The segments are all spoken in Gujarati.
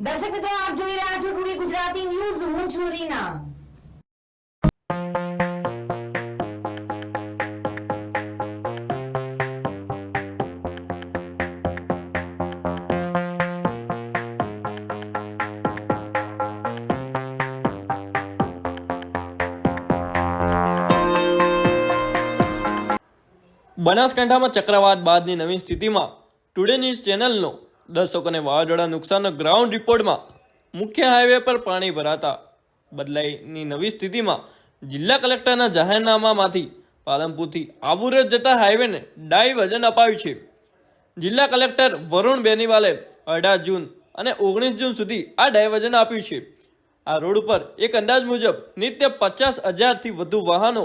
દર્શક મિત્રો, આપ જોઈ રહ્યા છો ટુડે ગુજરાતી ન્યૂઝ. હું છું રીના. બનાસકાંઠામાં ચક્રવાત બાદની નવી સ્થિતિમાં ટુડે ન્યૂઝ ચેનલનો દર્શકોને વાવાઝોડા નુકસાનનો ગ્રાઉન્ડ રિપોર્ટમાં મુખ્ય હાઈવે પર પાણી ભરાતા બદલાઈની નવી સ્થિતિમાં જિલ્લા કલેક્ટરના જાહેરનામામાંથી પાલનપુરથી આબુ રોડ જતા હાઈવેને ડાયવર્ઝન અપાયું છે. જિલ્લા કલેક્ટર વરુણ બેનીવાલે 18 જૂન અને 19 જૂન સુધી આ ડાયવર્ઝન આપ્યું છે. આ રોડ ઉપર એક અંદાજ મુજબ નિત્ય 50,000થી વધુ વાહનો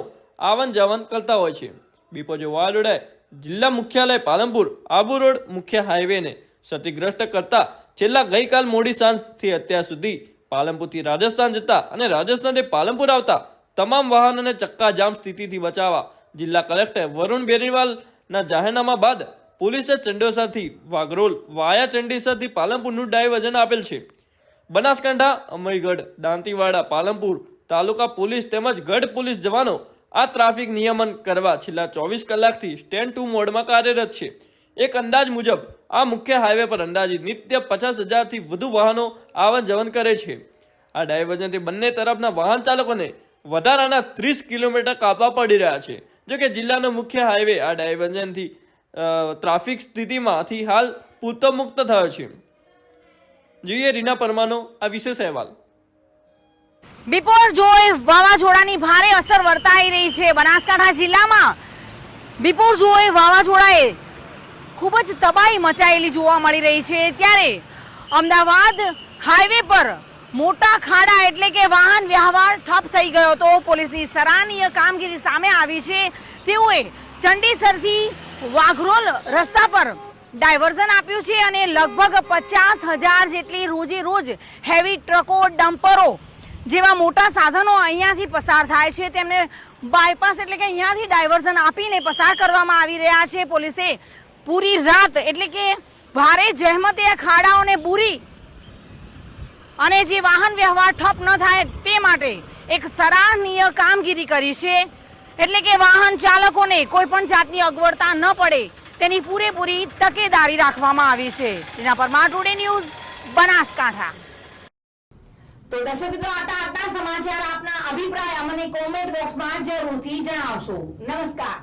આવન જાવન કરતા હોય છે. બીપોજો વાવાઝોડાએ જિલ્લા મુખ્યાલય પાલનપુર આબુ રોડ મુખ્ય હાઈવેને ક્ષતિગ્રસ્ત કરતા છેલ્લા ગઈકાલ મોડી સાંજથી અત્યાર સુધી પાલનપુરથી રાજસ્થાન જતા અને રાજસ્થાનથી પાલનપુર આવતા તમામ વાહનોને ચક્કાજામ સ્થિતિથી બચાવવા જિલ્લા કલેક્ટર વરુણ બેનીવાલના જાહેરનામા બાદ પોલીસે ચંડોસાથી વાઘરોલ વાયા ચંડીસરથી પાલનપુરનું ડાયવર્ઝન આપેલ છે. બનાસકાંઠા, અમરગઢ, દાંતીવાડા, પાલનપુર તાલુકા પોલીસ તેમજ ગઢ પોલીસ જવાનો આ ટ્રાફિક નિયમન કરવા છેલ્લા 24 કલાકથી સ્ટેન્ડ ટુ મોડમાં કાર્યરત છે. એક અંદાજ મુજબ આ મુખ્ય હાઈવે પર અંદાજિત નિત્ય 50,000થી વધુ વાહનો આવન જવન કરે છે. આ ડાયવર્ઝનથી બંને તરફના વાહન ચાલકોને વધારાના 30 કિલોમીટર કાપવા પડી રહ્યા છે. જોકે જિલ્લાનો મુખ્ય હાઈવે આ ડાયવર્ઝનથી ટ્રાફિક સ્થિતિમાંથી હાલ પૂરતો મુક્ત થયો છે. જોઈએ રીના પરમાનો આ વિશેષ અહેવાલ. બિપોરજોય વાવાઝોડાની ભારે અસર વર્તાઈ રહી છે. બનાસકાંઠા જિલ્લામાં બિપોરજોય વાવાઝોડાએ ખૂબ જ તબાહી મચાયેલી જોવા મળી રહી છે. ત્યારે અમદાવાદ હાઈવે પર મોટા ખાડા એટલે કે વાહન વ્યવહાર ઠપ થઈ ગયો હતો. પોલીસની સરાહનીય કામગીરી સામે આવી છે. તેઓએ ચંડીસરથી વાઘરોલ રસ્તા પર ડાયવર્ઝન આપ્યું છે અને લગભગ 50,000 જેટલી રોજે રોજ હેવી ટ્રકો, ડમ્પરો જેવા મોટા સાધનો અહીંયાથી પસાર થાય છે. તેમને બાયપાસ એટલે કે અહીંયાથી ડાયવર્ઝન આપીને પસાર કરવામાં આવી રહ્યા છે. પોલીસે પૂરી રાત એટલે કે ભારે જહેમતે ખાડાઓને પૂરી અને જે વાહન વ્યવહાર ઠપ ન થાય તે માટે એક સરાહનીય કામગીરી કરી છે. એટલે કે વાહન ચાલકોને કોઈ પણ જાતની અગવડતા ન પડે તેની પૂરેપૂરી તકેદારી રાખવામાં આવી છે. તેના પર ટુડે ન્યૂઝ બનાસકાંઠા. તો દર્શક મિત્રો, આટલા સમાચાર આપના અભિપ્રાય અમને કોમેન્ટ બોક્સમાં જરૂરથી જણાવશો. નમસ્કાર.